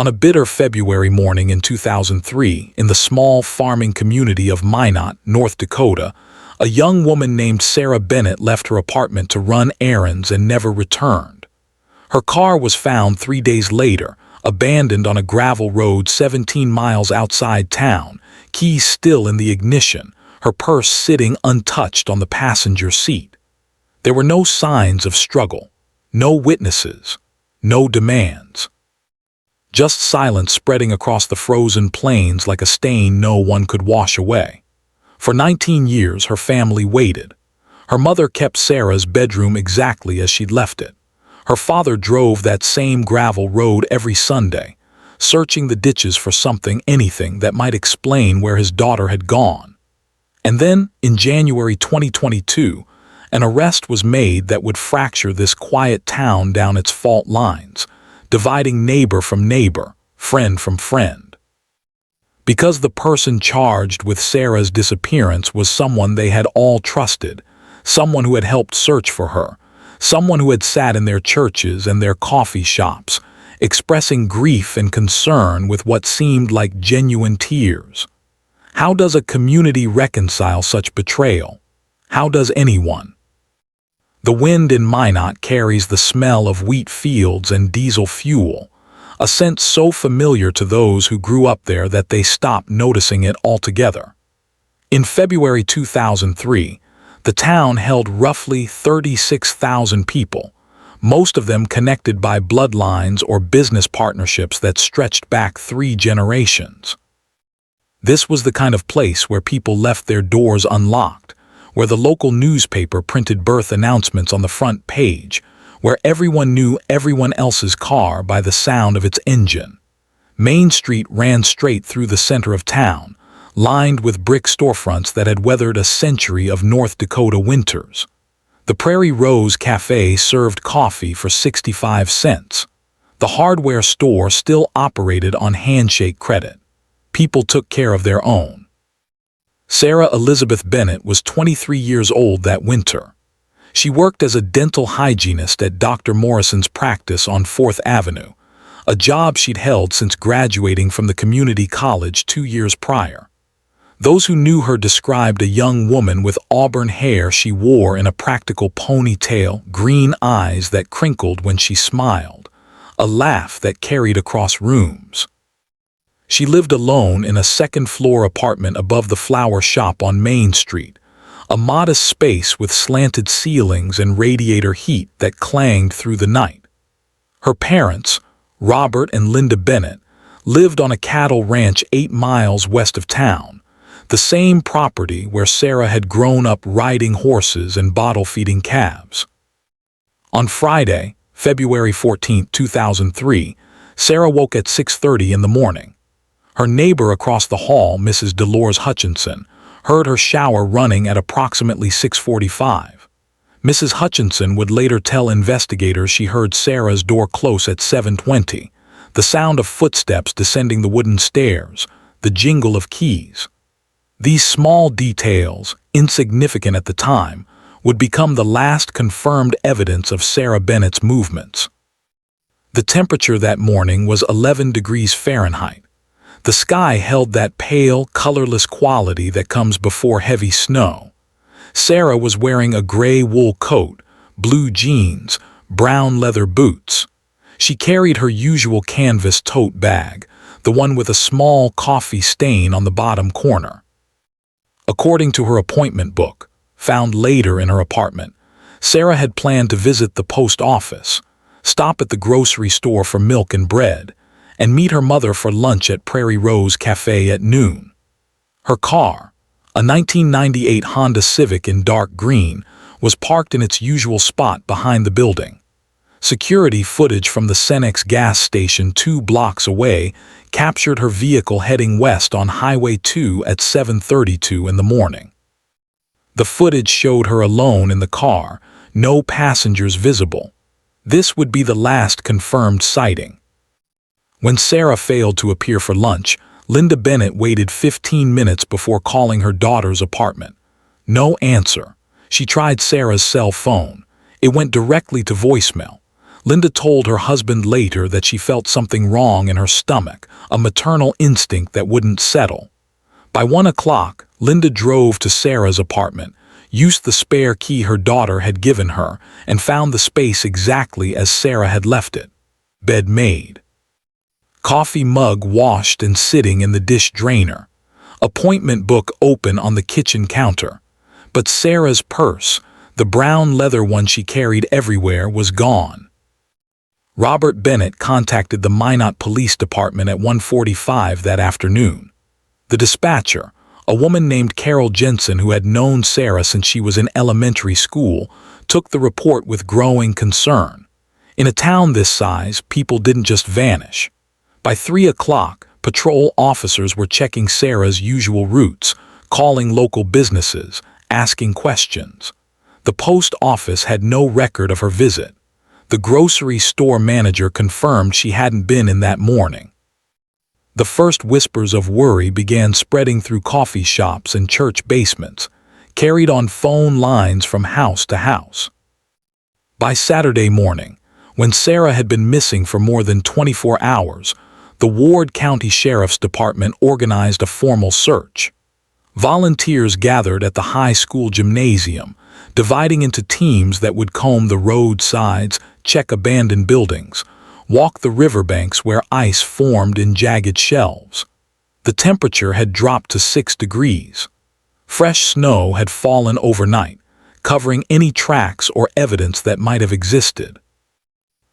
On a bitter February morning in 2003, in the small farming community of Minot, North Dakota, a young woman named Sarah Bennett left her apartment to run errands and never returned. Her car was found 3 days later, abandoned on a gravel road 17 miles outside town, keys still in the ignition, her purse sitting untouched on the passenger seat. There were no signs of struggle, no witnesses, no demands. Just silence spreading across the frozen plains like a stain no one could wash away. For 19 years, her family waited. Her mother kept Sarah's bedroom exactly as she'd left it. Her father drove that same gravel road every Sunday, searching the ditches for something, anything that might explain where his daughter had gone. And then, in January 2022, an arrest was made that would fracture this quiet town down its fault lines, dividing neighbor from neighbor, friend from friend. Because the person charged with Sarah's disappearance was someone they had all trusted, someone who had helped search for her, someone who had sat in their churches and their coffee shops, expressing grief and concern with what seemed like genuine tears. How does a community reconcile such betrayal? How does anyone? The wind in Minot carries the smell of wheat fields and diesel fuel, a scent so familiar to those who grew up there that they stopped noticing it altogether. In February 2003, the town held roughly 36,000 people, most of them connected by bloodlines or business partnerships that stretched back 3 generations. This was the kind of place where people left their doors unlocked, where the local newspaper printed birth announcements on the front page, where everyone knew everyone else's car by the sound of its engine. Main Street ran straight through the center of town, lined with brick storefronts that had weathered a century of North Dakota winters. The Prairie Rose Cafe served coffee for 65 cents. The hardware store still operated on handshake credit. People took care of their own. Sarah Elizabeth Bennett was 23 years old that winter. She worked as a dental hygienist at Dr. Morrison's practice on 4th Avenue, a job she'd held since graduating from the community college 2 years prior. Those who knew her described a young woman with auburn hair she wore in a practical ponytail, green eyes that crinkled when she smiled, a laugh that carried across rooms. She lived alone in a second-floor apartment above the flower shop on Main Street, a modest space with slanted ceilings and radiator heat that clanged through the night. Her parents, Robert and Linda Bennett, lived on a cattle ranch 8 miles west of town, the same property where Sarah had grown up riding horses and bottle-feeding calves. On Friday, February 14, 2003, Sarah woke at 6:30 in the morning. Her neighbor across the hall, Mrs. Dolores Hutchinson, heard her shower running at approximately 6:45. Mrs. Hutchinson would later tell investigators she heard Sarah's door close at 7:20, the sound of footsteps descending the wooden stairs, the jingle of keys. These small details, insignificant at the time, would become the last confirmed evidence of Sarah Bennett's movements. The temperature that morning was 11 degrees Fahrenheit. The sky held that pale, colorless quality that comes before heavy snow. Sarah was wearing a gray wool coat, blue jeans, brown leather boots. She carried her usual canvas tote bag, the one with a small coffee stain on the bottom corner. According to her appointment book, found later in her apartment, Sarah had planned to visit the post office, stop at the grocery store for milk and bread, and meet her mother for lunch at Prairie Rose Cafe at noon. Her car, a 1998 Honda Civic in dark green, was parked in its usual spot behind the building. Security footage from the Cenex gas station 2 blocks away captured her vehicle heading west on Highway 2 at 7:32 in the morning. The footage showed her alone in the car, no passengers visible. This would be the last confirmed sighting. When Sarah failed to appear for lunch, Linda Bennett waited 15 minutes before calling her daughter's apartment. No answer. She tried Sarah's cell phone. It went directly to voicemail, Linda told her husband later that she felt something wrong in her stomach, a maternal instinct that wouldn't settle. By 1 o'clock, Linda drove to Sarah's apartment, used the spare key her daughter had given her, and found the space exactly as Sarah had left it. Bed made. Coffee mug washed and sitting in the dish drainer. Appointment book open on the kitchen counter. But Sarah's purse, the brown leather one she carried everywhere, was gone. Robert Bennett contacted the Minot Police Department at 1:45 that afternoon. The dispatcher, a woman named Carol Jensen who had known Sarah since she was in elementary school, took the report with growing concern. In a town this size, people didn't just vanish. By 3 o'clock, patrol officers were checking Sarah's usual routes, calling local businesses, asking questions. The post office had no record of her visit. The grocery store manager confirmed she hadn't been in that morning. The first whispers of worry began spreading through coffee shops and church basements, carried on phone lines from house to house. By Saturday morning, when Sarah had been missing for more than 24 hours, the Ward County Sheriff's Department organized a formal search. Volunteers gathered at the high school gymnasium, dividing into teams that would comb the roadsides, check abandoned buildings, walk the riverbanks where ice formed in jagged shelves. The temperature had dropped to 6 degrees. Fresh snow had fallen overnight, covering any tracks or evidence that might have existed.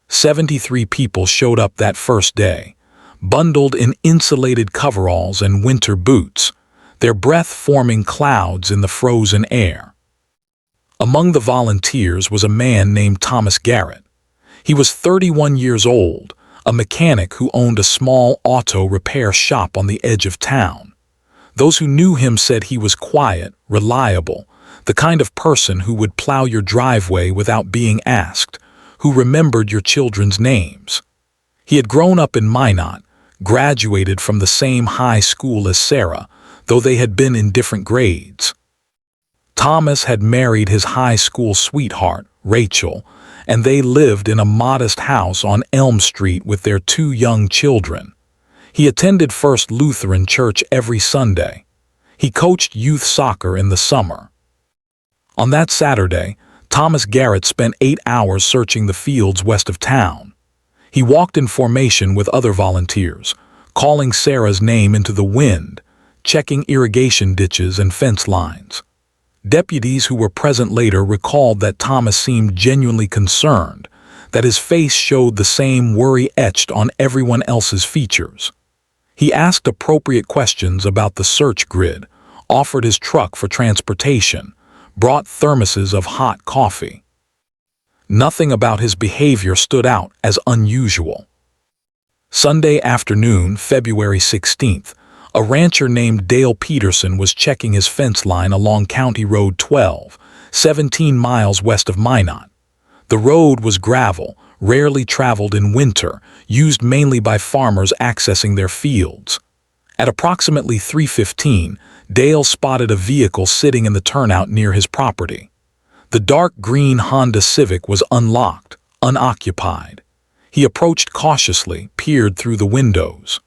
73 people showed up that first day, bundled in insulated coveralls and winter boots, their breath forming clouds in the frozen air. Among the volunteers was a man named Thomas Garrett. He was 31 years old, a mechanic who owned a small auto repair shop on the edge of town. Those who knew him said he was quiet, reliable, the kind of person who would plow your driveway without being asked, who remembered your children's names. He had grown up in Minot, graduated from the same high school as Sarah, though they had been in different grades. Thomas had married his high school sweetheart, Rachel, and they lived in a modest house on Elm Street with their 2 young children. He attended First Lutheran Church every Sunday. He coached youth soccer in the summer. On that Saturday, Thomas Garrett spent 8 hours searching the fields west of town. He walked in formation with other volunteers, calling Sarah's name into the wind, checking irrigation ditches and fence lines. Deputies who were present later recalled that Thomas seemed genuinely concerned, that his face showed the same worry etched on everyone else's features. He asked appropriate questions about the search grid, offered his truck for transportation, brought thermoses of hot coffee. Nothing about his behavior stood out as unusual. Sunday afternoon, February 16th, a rancher named Dale Peterson was checking his fence line along County Road 12, 17 miles west of Minot. The road was gravel, rarely traveled in winter, used mainly by farmers accessing their fields. At approximately 3:15, Dale spotted a vehicle sitting in the turnout near his property. The dark green Honda Civic was unlocked, unoccupied. He approached cautiously, peered through the windows.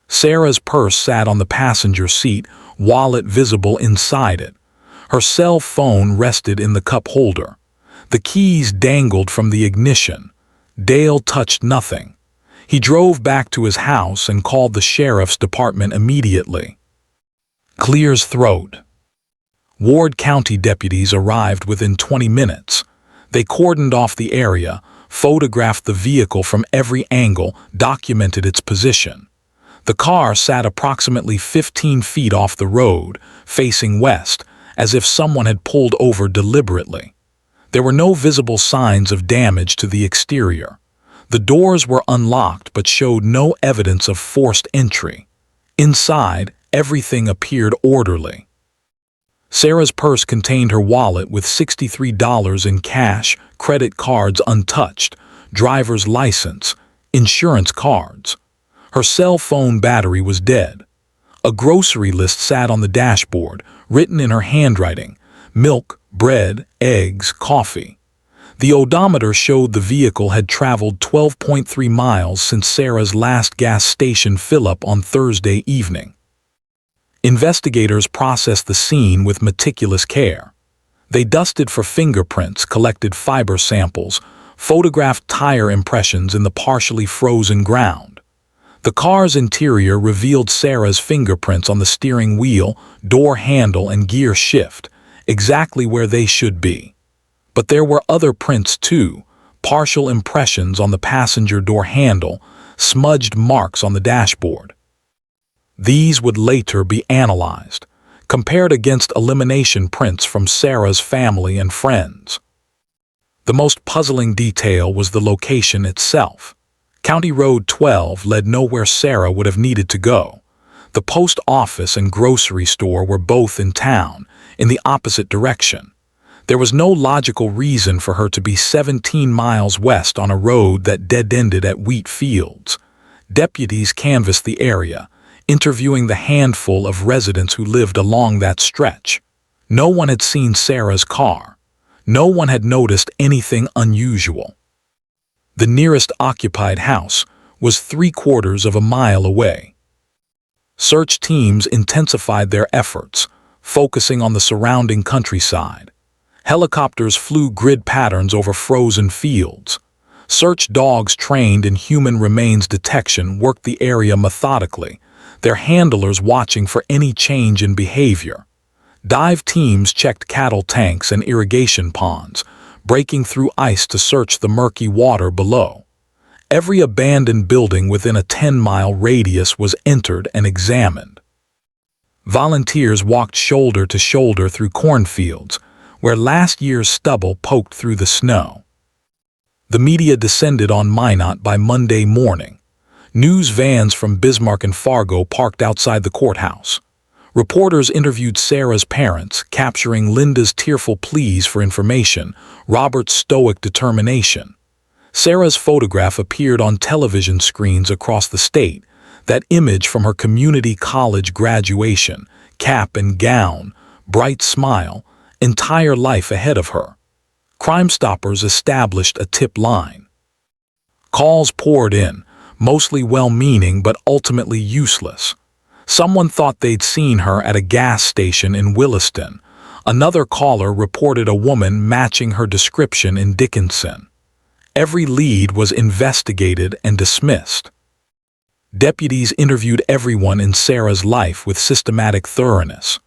Sarah's purse sat on the passenger seat, wallet visible inside it. Her cell phone rested in the cup holder. The keys dangled from the ignition. Dale touched nothing. He drove back to his house and called the sheriff's department immediately. Clear's throat. Ward County deputies arrived within 20 minutes. They cordoned off the area, photographed the vehicle from every angle, documented its position. The car sat approximately 15 feet off the road, facing west, as if someone had pulled over deliberately. There were no visible signs of damage to the exterior. The doors were unlocked but showed no evidence of forced entry. Inside, everything appeared orderly. Sarah's purse contained her wallet with $63 in cash, credit cards untouched, driver's license, insurance cards. Her cell phone battery was dead. A grocery list sat on the dashboard, written in her handwriting: milk, bread, eggs, coffee. The odometer showed the vehicle had traveled 12.3 miles since Sarah's last gas station fill-up on Thursday evening. Investigators processed the scene with meticulous care. They dusted for fingerprints, collected fiber samples, photographed tire impressions in the partially frozen ground. The car's interior revealed Sarah's fingerprints on the steering wheel, door handle, and gear shift, exactly where they should be. But there were other prints too, partial impressions on the passenger door handle, smudged marks on the dashboard. These would later be analyzed, compared against elimination prints from Sarah's family and friends. The most puzzling detail was the location itself. County Road 12 led nowhere Sarah would have needed to go. The post office and grocery store were both in town, in the opposite direction. There was no logical reason for her to be 17 miles west on a road that dead-ended at wheat fields. Deputies canvassed the area, interviewing the handful of residents who lived along that stretch. No one had seen Sarah's car. No one had noticed anything unusual. The nearest occupied house was 3/4 of a mile away. Search teams intensified their efforts, focusing on the surrounding countryside. Helicopters flew grid patterns over frozen fields. Search dogs trained in human remains detection worked the area methodically, their handlers watching for any change in behavior. Dive teams checked cattle tanks and irrigation ponds, breaking through ice to search the murky water below. Every abandoned building within a 10-mile radius was entered and examined. Volunteers walked shoulder to shoulder through cornfields, where last year's stubble poked through the snow. The media descended on Minot by Monday morning. News vans from Bismarck and Fargo parked outside the courthouse. Reporters interviewed Sarah's parents, capturing Linda's tearful pleas for information, Robert's stoic determination. Sarah's photograph appeared on television screens across the state, that image from her community college graduation, cap and gown, bright smile, entire life ahead of her. Crime Stoppers established a tip line. Calls poured in, mostly well-meaning but ultimately useless. Someone thought they'd seen her at a gas station in Williston. Another caller reported a woman matching her description in Dickinson. Every lead was investigated and dismissed. Deputies interviewed everyone in Sarah's life with systematic thoroughness.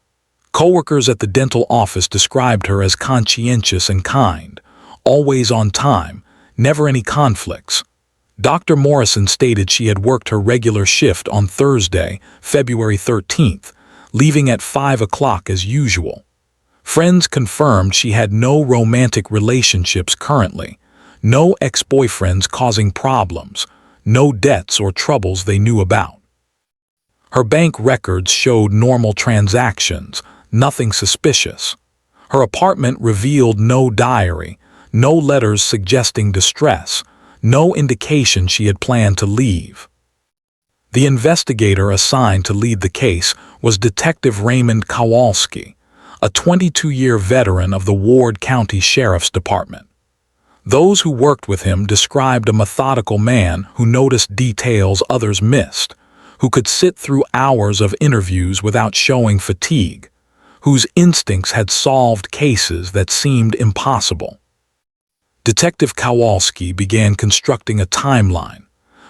Coworkers at the dental office described her as conscientious and kind, always on time, never any conflicts. Dr. Morrison stated she had worked her regular shift on Thursday, February 13th, leaving at 5 o'clock as usual. Friends confirmed she had no romantic relationships currently, no ex-boyfriends causing problems, no debts or troubles they knew about. Her bank records showed normal transactions, nothing suspicious. Her apartment revealed no diary, no letters suggesting distress, no indication she had planned to leave. The investigator assigned to lead the case was Detective Raymond Kowalski, a 22-year veteran of the Ward County Sheriff's Department. Those who worked with him described a methodical man who noticed details others missed, who could sit through hours of interviews without showing fatigue, whose instincts had solved cases that seemed impossible. Detective Kowalski began constructing a timeline,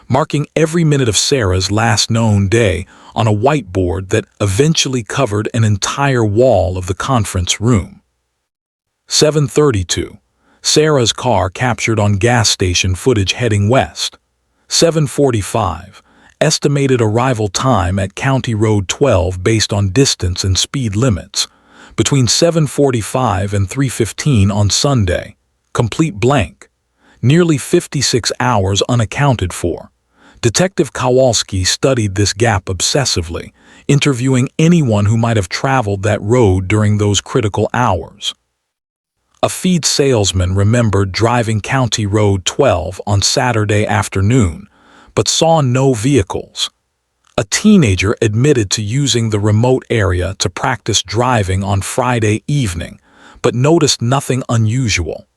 marking every minute of Sarah's last known day on a whiteboard that eventually covered an entire wall of the conference room. 7:32. Sarah's car captured on gas station footage heading west. 7:45. Estimated arrival time at County Road 12 based on distance and speed limits. Between 7:45 and 3:15 on Sunday. Complete blank. Nearly 56 hours unaccounted for. Detective Kowalski studied this gap obsessively, interviewing anyone who might have traveled that road during those critical hours. A feed salesman remembered driving County Road 12 on Saturday afternoon, but saw no vehicles. A teenager admitted to using the remote area to practice driving on Friday evening, but noticed nothing unusual.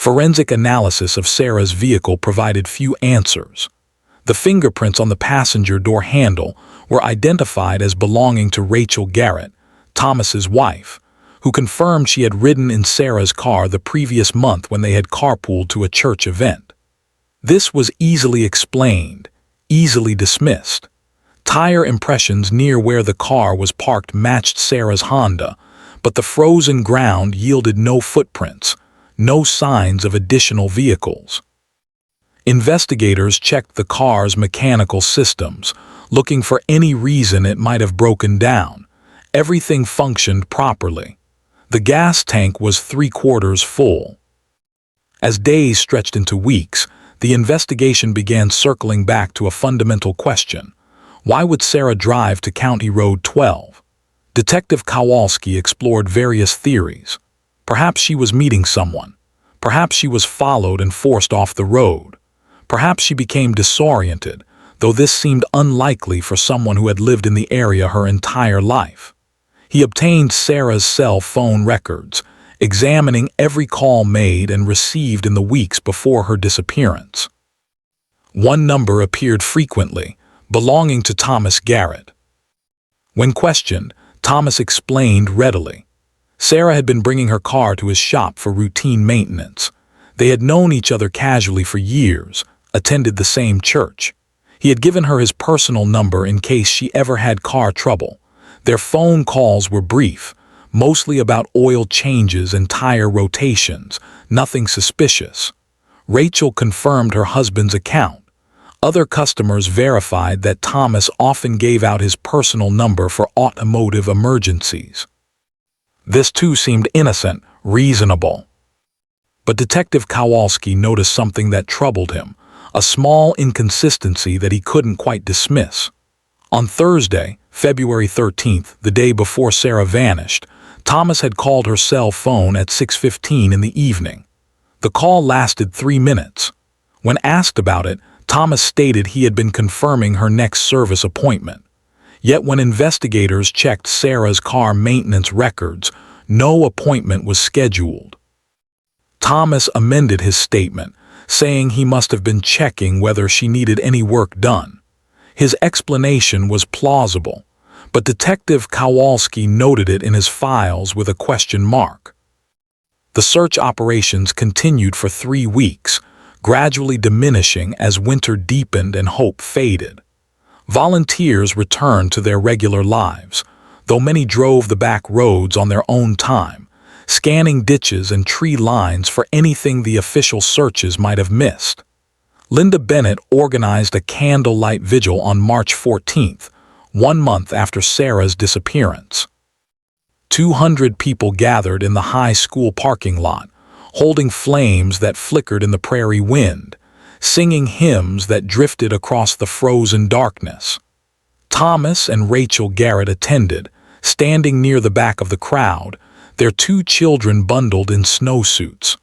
Forensic analysis of Sarah's vehicle provided few answers. The fingerprints on the passenger door handle were identified as belonging to Rachel Garrett, Thomas's wife, who confirmed she had ridden in Sarah's car the previous month when they had carpooled to a church event. This was easily explained, easily dismissed. Tire impressions near where the car was parked matched Sarah's Honda, but the frozen ground yielded no footprints, no signs of additional vehicles. Investigators checked the car's mechanical systems, looking for any reason it might have broken down. Everything functioned properly. The gas tank was 3/4 full. As days stretched into weeks, the investigation began circling back to a fundamental question. Why would Sarah drive to County Road 12? Detective Kowalski explored various theories. Perhaps she was meeting someone. Perhaps she was followed and forced off the road. Perhaps she became disoriented, though this seemed unlikely for someone who had lived in the area her entire life. He obtained Sarah's cell phone records, examining every call made and received in the weeks before her disappearance. One number appeared frequently, belonging to Thomas Garrett. When questioned, Thomas explained readily. Sarah had been bringing her car to his shop for routine maintenance. They had known each other casually for years, attended the same church. He had given her his personal number in case she ever had car trouble. Their phone calls were brief, mostly about oil changes and tire rotations, nothing suspicious. Rachel confirmed her husband's account. Other customers verified that Thomas often gave out his personal number for automotive emergencies. This too seemed innocent, reasonable. But Detective Kowalski noticed something that troubled him, a small inconsistency that he couldn't quite dismiss. On Thursday, February 13th, the day before Sarah vanished, Thomas had called her cell phone at 6:15 in the evening. The call lasted 3 minutes. When asked about it, Thomas stated he had been confirming her next service appointment. Yet when investigators checked Sarah's car maintenance records, no appointment was scheduled. Thomas amended his statement, saying he must have been checking whether she needed any work done. His explanation was plausible, but Detective Kowalski noted it in his files with a question mark. The search operations continued for 3 weeks, gradually diminishing as winter deepened and hope faded. Volunteers returned to their regular lives, though many drove the back roads on their own time, scanning ditches and tree lines for anything the official searches might have missed. Linda Bennett organized a candlelight vigil on March 14th, 1 month after Sarah's disappearance. 200 people gathered in the high school parking lot, holding flames that flickered in the prairie wind, singing hymns that drifted across the frozen darkness. Thomas and Rachel Garrett attended, standing near the back of the crowd, their 2 children bundled in snowsuits.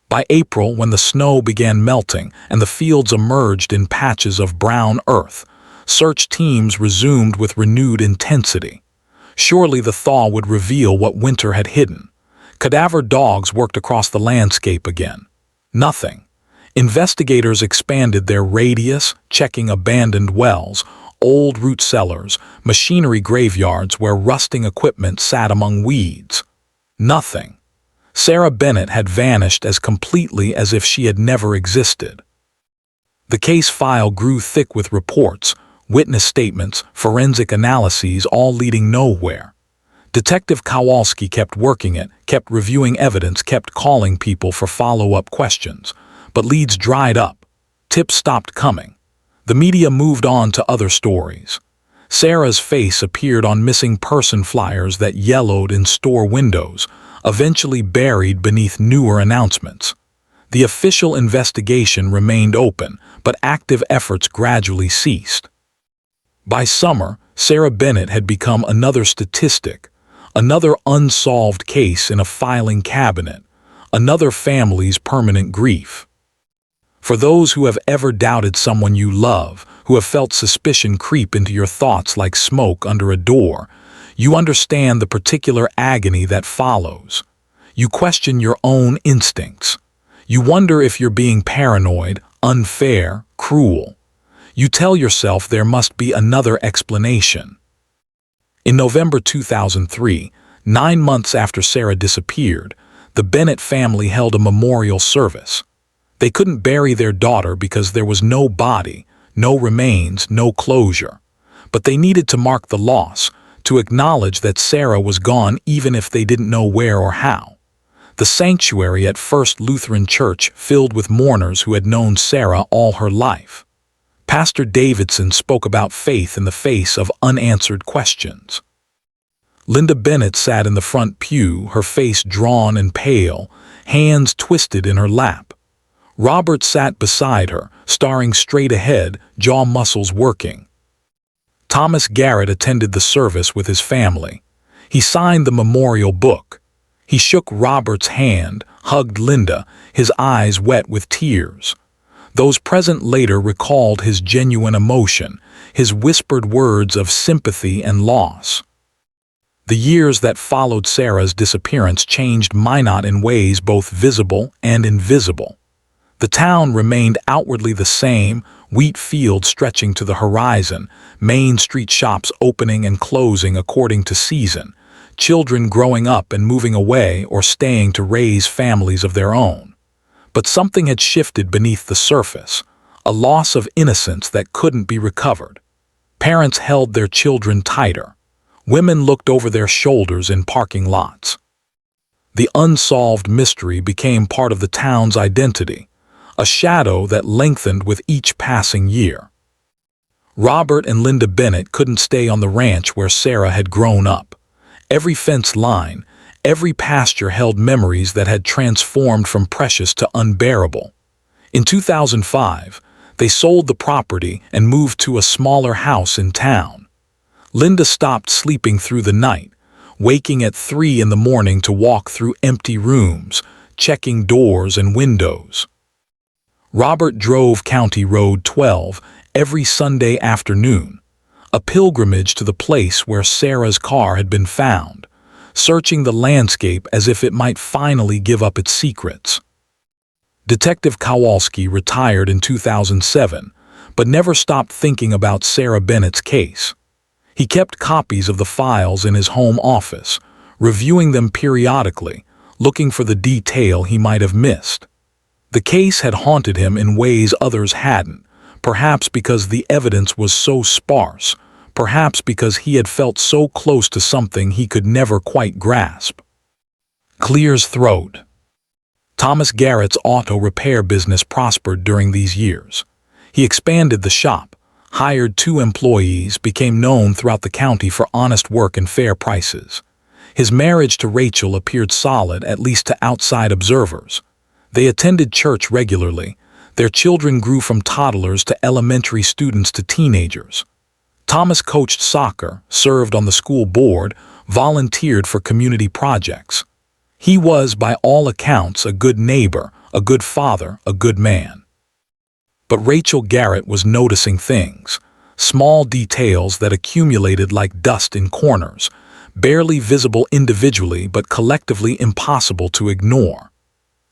By April, when the snow began melting and the fields emerged in patches of brown earth, search teams resumed with renewed intensity. Surely the thaw would reveal what winter had hidden. Cadaver dogs worked across the landscape again. Nothing. Investigators expanded their radius, checking abandoned wells, old root cellars, machinery graveyards where rusting equipment sat among weeds. Nothing. Sarah Bennett had vanished as completely as if she had never existed. The case file grew thick with reports, witness statements, forensic analyses, all leading nowhere. Detective Kowalski kept working it, kept reviewing evidence, kept calling people for follow-up questions. But leads dried up. Tips stopped coming. The media moved on to other stories. Sarah's face appeared on missing person flyers that yellowed in store windows, eventually buried beneath newer announcements. The official investigation remained open, but active efforts gradually ceased. By summer, Sarah Bennett had become another statistic, another unsolved case in a filing cabinet, another family's permanent grief. For those who have ever doubted someone you love, who have felt suspicion creep into your thoughts like smoke under a door, you understand the particular agony that follows. You question your own instincts. You wonder if you're being paranoid, unfair, cruel. You tell yourself there must be another explanation. In November 2003, 9 months after Sarah disappeared, the Bennett family held a memorial service. They couldn't bury their daughter because there was no body, no remains, no closure. But they needed to mark the loss, to acknowledge that Sarah was gone even if they didn't know where or how. The sanctuary at First Lutheran Church filled with mourners who had known Sarah all her life. Pastor Davidson spoke about faith in the face of unanswered questions. Linda Bennett sat in the front pew, her face drawn and pale, hands twisted in her lap. Robert sat beside her, staring straight ahead, jaw muscles working. Thomas Garrett attended the service with his family. He signed the memorial book. He shook Robert's hand, hugged Linda, his eyes wet with tears. Those present later recalled his genuine emotion, his whispered words of sympathy and loss. The years that followed Sarah's disappearance changed Minot in ways both visible and invisible. The town remained outwardly the same, wheat fields stretching to the horizon, Main Street shops opening and closing according to season, children growing up and moving away or staying to raise families of their own. But something had shifted beneath the surface, a loss of innocence that couldn't be recovered. Parents held their children tighter. Women looked over their shoulders in parking lots. The unsolved mystery became part of the town's identity, a shadow that lengthened with each passing year. Robert and Linda Bennett couldn't stay on the ranch where Sarah had grown up. Every fence line, every pasture held memories that had transformed from precious to unbearable. In 2005, they sold the property and moved to a smaller house in town. Linda stopped sleeping through the night, waking at 3 in the morning to walk through empty rooms, checking doors and windows. Robert drove County Road 12 every Sunday afternoon, a pilgrimage to the place where Sarah's car had been found, searching the landscape as if it might finally give up its secrets. Detective Kowalski retired in 2007, but never stopped thinking about Sarah Bennett's case. He kept copies of the files in his home office, reviewing them periodically, looking for the detail he might have missed. The case had haunted him in ways others hadn't, perhaps because the evidence was so sparse, perhaps because he had felt so close to something he could never quite grasp. Clear's throat. Thomas Garrett's auto repair business prospered during these years. He expanded the shop, hired 2 employees, became known throughout the county for honest work and fair prices. His marriage to Rachel appeared solid, at least to outside observers. They attended church regularly. Their children grew from toddlers to elementary students to teenagers. Thomas coached soccer, served on the school board, volunteered for community projects. He was, by all accounts, a good neighbor, a good father, a good man. But Rachel Garrett was noticing things, small details that accumulated like dust in corners, barely visible individually but collectively impossible to ignore.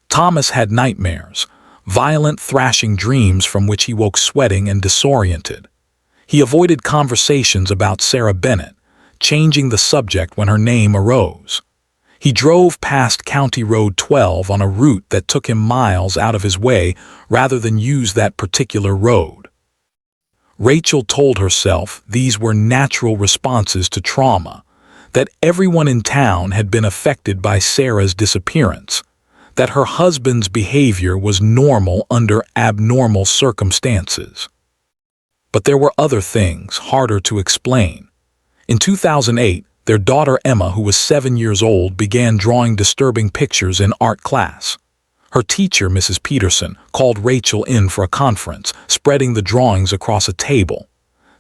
Thomas had nightmares, violent thrashing dreams from which he woke sweating and disoriented. He avoided conversations about Sarah Bennett, changing the subject when her name arose. He drove past County Road 12 on a route that took him miles out of his way rather than use that particular road. Rachel told herself these were natural responses to trauma, that everyone in town had been affected by Sarah's disappearance, that her husband's behavior was normal under abnormal circumstances. But there were other things harder to explain. In 2008, their daughter Emma, who was 7 years old, began drawing disturbing pictures in art class. Her teacher, Mrs. Peterson, called Rachel in for a conference, spreading the drawings across a table.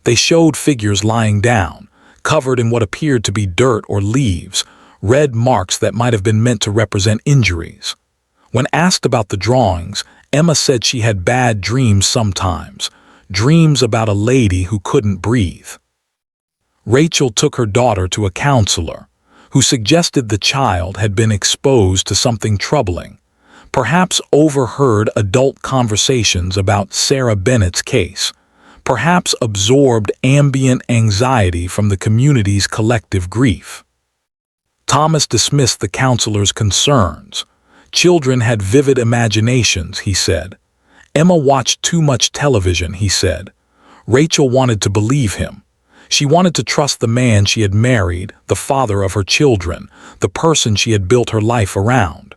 They showed figures lying down, covered in what appeared to be dirt or leaves, red marks that might have been meant to represent injuries. When asked about the drawings, Emma said she had bad dreams sometimes, dreams about a lady who couldn't breathe. Rachel took her daughter to a counselor, who suggested the child had been exposed to something troubling, Perhaps overheard adult conversations about Sarah Bennett's case. Perhaps absorbed ambient anxiety from the community's collective grief. Thomas dismissed the counselor's concerns. Children had vivid imaginations, he said. Emma watched too much television, he said. Rachel wanted to believe him. She wanted to trust the man she had married, the father of her children, the person she had built her life around.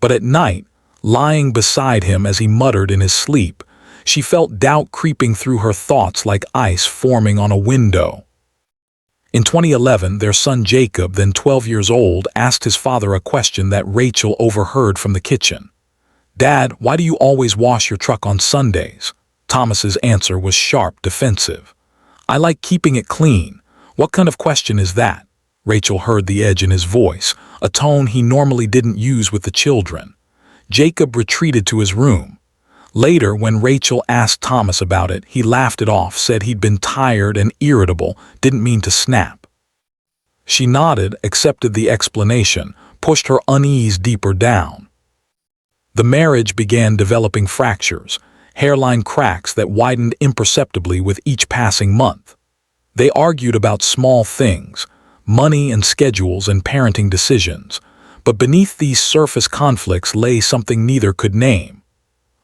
But at night, lying beside him as he muttered in his sleep, she felt doubt creeping through her thoughts like ice forming on a window. In 2011, their son Jacob, then 12 years old, asked his father a question that Rachel overheard from the kitchen. "Dad, why do you always wash your truck on Sundays?" Thomas's answer was sharp, defensive. "I like keeping it clean." "What kind of question is that?" Rachel heard the edge in his voice, a tone he normally didn't use with the children. Jacob retreated to his room. Later, when Rachel asked Thomas about it, he laughed it off, said he'd been tired and irritable, didn't mean to snap. She nodded, accepted the explanation, pushed her unease deeper down. The marriage began developing fractures, hairline cracks that widened imperceptibly with each passing month. They argued about small things, money and schedules and parenting decisions, but beneath these surface conflicts lay something neither could name.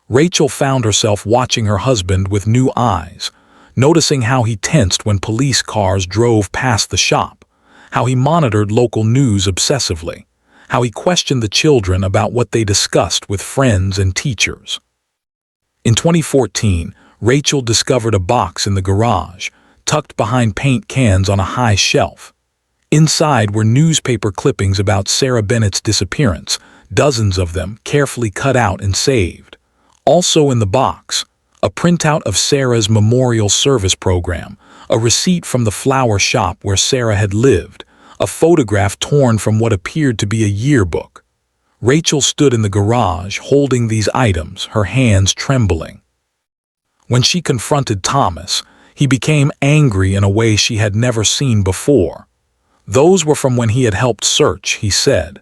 Rachel found herself watching her husband with new eyes, noticing how he tensed when police cars drove past the shop, how he monitored local news obsessively, how he questioned the children about what they discussed with friends and teachers. In 2014, Rachel discovered a box in the garage, tucked behind paint cans on a high shelf. Inside were newspaper clippings about Sarah Bennett's disappearance, dozens of them carefully cut out and saved. Also in the box, a printout of Sarah's memorial service program, a receipt from the flower shop where Sarah had lived, a photograph torn from what appeared to be a yearbook. Rachel stood in the garage holding these items, her hands trembling. When she confronted Thomas, he became angry in a way she had never seen before. Those were from when he had helped search, he said.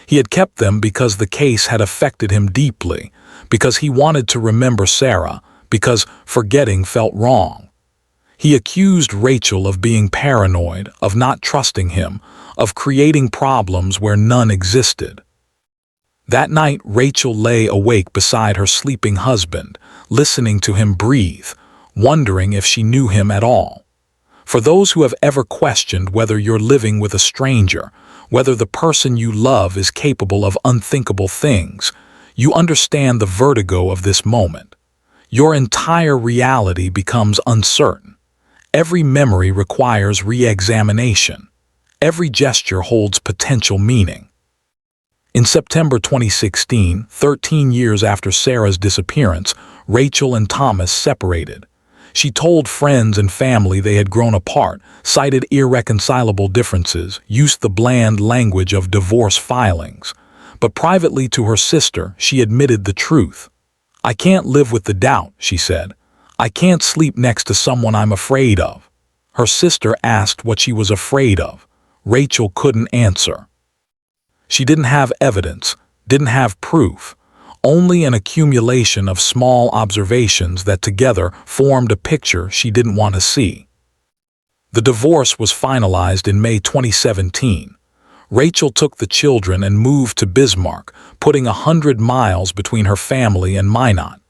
He had kept them because the case had affected him deeply, because he wanted to remember Sarah, because forgetting felt wrong. He accused Rachel of being paranoid, of not trusting him, of creating problems where none existed. That night, Rachel lay awake beside her sleeping husband, listening to him breathe, wondering if she knew him at all. For those who have ever questioned whether you're living with a stranger, whether the person you love is capable of unthinkable things, you understand the vertigo of this moment. Your entire reality becomes uncertain. Every memory requires re-examination. Every gesture holds potential meaning. In September 2016, 13 years after Sarah's disappearance, Rachel and Thomas separated. She told friends and family they had grown apart, cited irreconcilable differences, used the bland language of divorce filings. But privately to her sister, she admitted the truth. "I can't live with the doubt," she said. "I can't sleep next to someone I'm afraid of." Her sister asked what she was afraid of. Rachel couldn't answer. She didn't have evidence, didn't have proof, only an accumulation of small observations that together formed a picture she didn't want to see. The divorce was finalized in May 2017. Rachel took the children and moved to Bismarck, putting 100 miles between her family and Minot.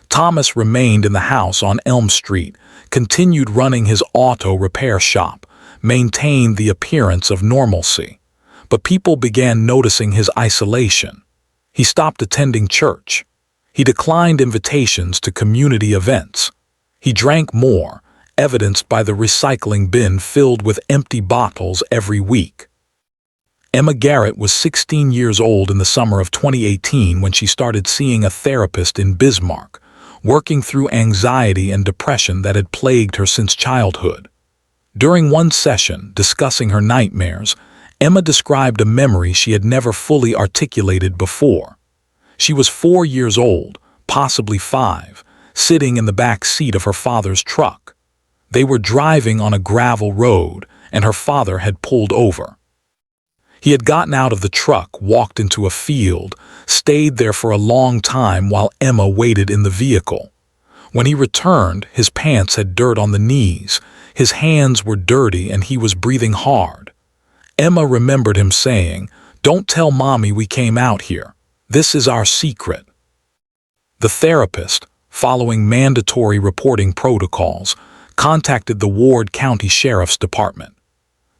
Thomas remained in the house on Elm Street, continued running his auto repair shop, maintained the appearance of normalcy. But people began noticing his isolation. He stopped attending church. He declined invitations to community events. He drank more, evidenced by the recycling bin filled with empty bottles every week. Emma Garrett was 16 years old in the summer of 2018 when she started seeing a therapist in Bismarck, working through anxiety and depression that had plagued her since childhood. During one session, discussing her nightmares, Emma described a memory she had never fully articulated before. She was 4 years old, possibly 5, sitting in the back seat of her father's truck. They were driving on a gravel road, and her father had pulled over. He had gotten out of the truck, walked into a field, stayed there for a long time while Emma waited in the vehicle. When he returned, his pants had dirt on the knees, his hands were dirty, and he was breathing hard. Emma remembered him saying, "Don't tell Mommy we came out here. This is our secret." The therapist, following mandatory reporting protocols, contacted the Ward County Sheriff's Department.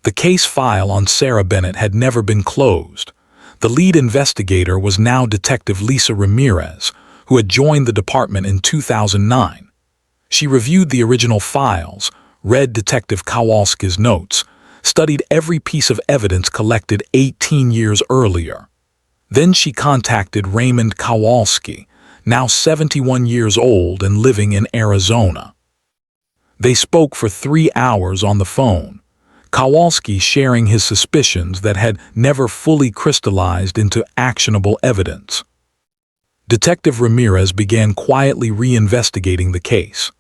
The case file on Sarah Bennett had never been closed. The lead investigator was now Detective Lisa Ramirez, who had joined the department in 2009. She reviewed the original files, read Detective Kowalski's notes, studied every piece of evidence collected 18 years earlier. Then she contacted Raymond Kowalski, now 71 years old and living in Arizona. They spoke for 3 hours on the phone, Kowalski sharing his suspicions that had never fully crystallized into actionable evidence. Detective Ramirez began quietly reinvestigating the case.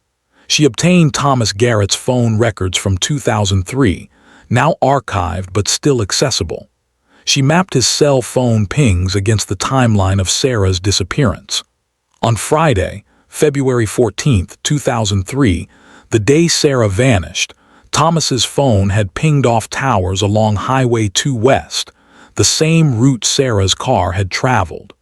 She obtained Thomas Garrett's phone records from 2003, now archived but still accessible. She mapped his cell phone pings against the timeline of Sarah's disappearance. On Friday, February 14, 2003, the day Sarah vanished, Thomas's phone had pinged off towers along Highway 2 West, the same route Sarah's car had traveled.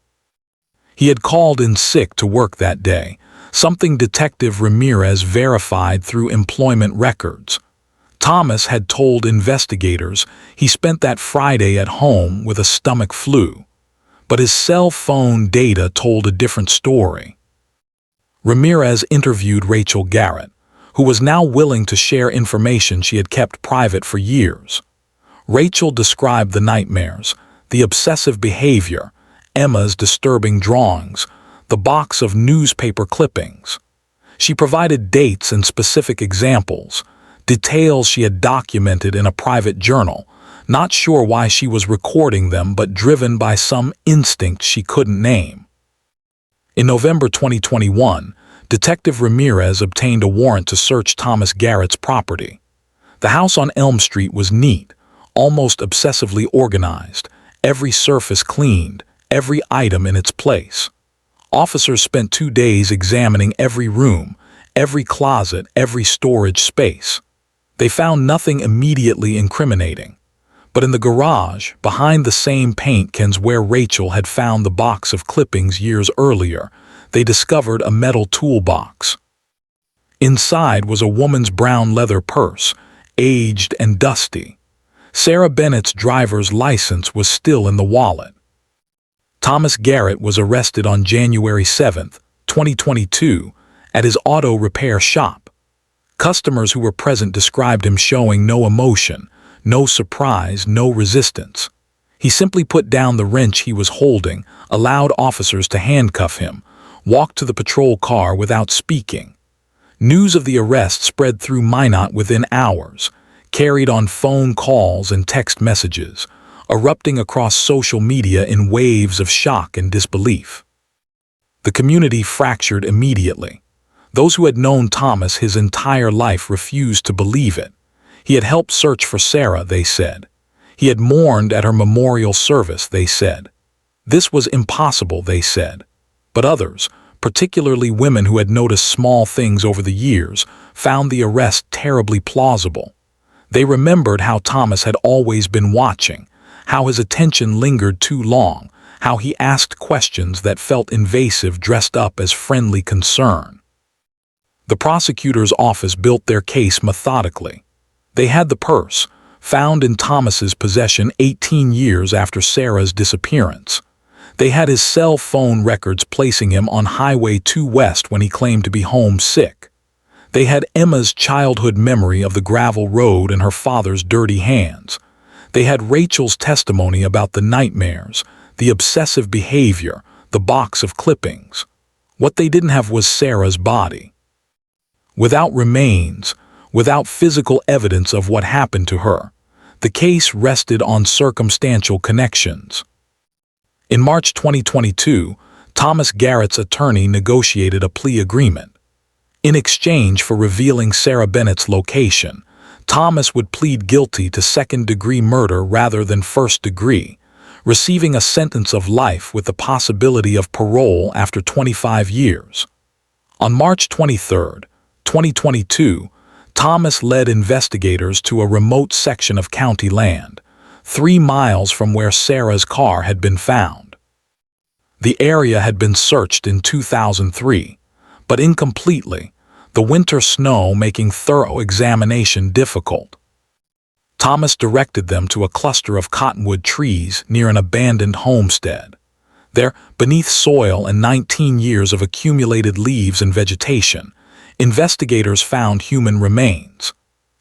He had called in sick to work that day, something Detective Ramirez verified through employment records. Thomas had told investigators he spent that Friday at home with a stomach flu, but his cell phone data told a different story. Ramirez interviewed Rachel Garrett, who was now willing to share information she had kept private for years. Rachel described the nightmares, the obsessive behavior, Emma's disturbing drawings, the box of newspaper clippings. She provided dates and specific examples, details she had documented in a private journal, not sure why she was recording them but driven by some instinct she couldn't name. In November 2021, Detective Ramirez obtained a warrant to search Thomas Garrett's property. The house on Elm Street was neat, almost obsessively organized, every surface cleaned, every item in its place. Officers spent 2 days examining every room, every closet, every storage space. They found nothing immediately incriminating. But in the garage, behind the same paint cans where Rachel had found the box of clippings years earlier, they discovered a metal toolbox. Inside was a woman's brown leather purse, aged and dusty. Sarah Bennett's driver's license was still in the wallet. Thomas Garrett was arrested on January 7, 2022, at his auto repair shop. Customers who were present described him showing no emotion, no surprise, no resistance. He simply put down the wrench he was holding, allowed officers to handcuff him, walked to the patrol car without speaking. News of the arrest spread through Minot within hours, carried on phone calls and text messages, erupting across social media in waves of shock and disbelief. The community fractured immediately. Those who had known Thomas his entire life refused to believe it. He had helped search for Sarah, they said. He had mourned at her memorial service, they said. This was impossible, they said. But others, particularly women who had noticed small things over the years, found the arrest terribly plausible. They remembered how Thomas had always been watching, how his attention lingered too long, how he asked questions that felt invasive dressed up as friendly concern. The prosecutor's office built their case methodically. They had the purse, found in Thomas's possession 18 years after Sarah's disappearance. They had his cell phone records placing him on Highway 2 West when he claimed to be homesick. They had Emma's childhood memory of the gravel road and her father's dirty hands. They had Rachel's testimony about the nightmares, the obsessive behavior, the box of clippings. What they didn't have was Sarah's body. Without remains, without physical evidence of what happened to her, the case rested on circumstantial connections. In March 2022, Thomas Garrett's attorney negotiated a plea agreement. In exchange for revealing Sarah Bennett's location, Thomas would plead guilty to second-degree murder rather than first-degree, receiving a sentence of life with the possibility of parole after 25 years. On March 23, 2022, Thomas led investigators to a remote section of county land, 3 miles from where Sarah's car had been found. The area had been searched in 2003, but incompletely, the winter snow making thorough examination difficult. Thomas directed them to a cluster of cottonwood trees near an abandoned homestead. There, beneath soil and 19 years of accumulated leaves and vegetation, investigators found human remains.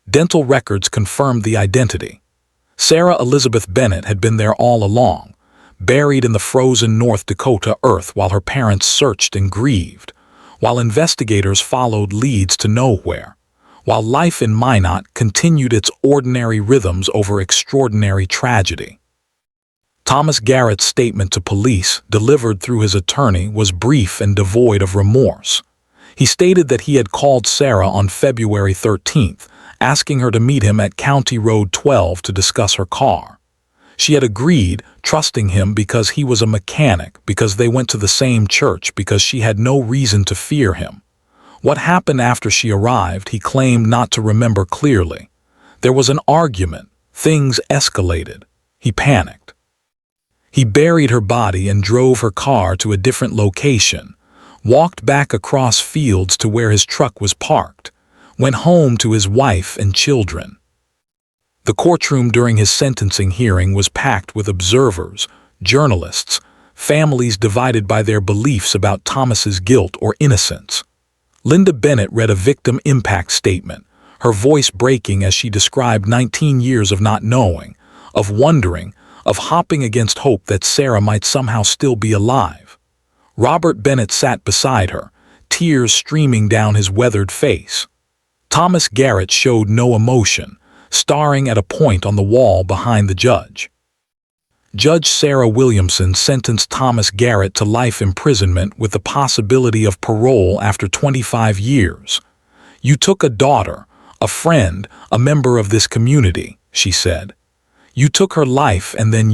Dental records confirmed the identity. Sarah Elizabeth Bennett had been there all along, buried in the frozen North Dakota earth while her parents searched and grieved, while investigators followed leads to nowhere, while life in Minot continued its ordinary rhythms over extraordinary tragedy. Thomas Garrett's statement to police, delivered through his attorney, was brief and devoid of remorse. He stated that he had called Sarah on February 13th, asking her to meet him at County Road 12 to discuss her car. She had agreed, trusting him because he was a mechanic, because they went to the same church, because she had no reason to fear him. What happened after she arrived, he claimed not to remember clearly. There was an argument. Things escalated. He panicked. He buried her body and drove her car to a different location, walked back across fields to where his truck was parked, went home to his wife and children. The courtroom during his sentencing hearing was packed with observers, journalists, families divided by their beliefs about Thomas's guilt or innocence. Linda Bennett read a victim impact statement, her voice breaking as she described 19 years of not knowing, of wondering, of hopping against hope that Sarah might somehow still be alive. Robert Bennett sat beside her, tears streaming down his weathered face. Thomas Garrett showed no emotion, staring at a point on the wall behind the judge. Judge Sarah Williamson sentenced Thomas Garrett to life imprisonment with the possibility of parole after 25 years. "You took a daughter, a friend, a member of this community," she said. "You took her life and then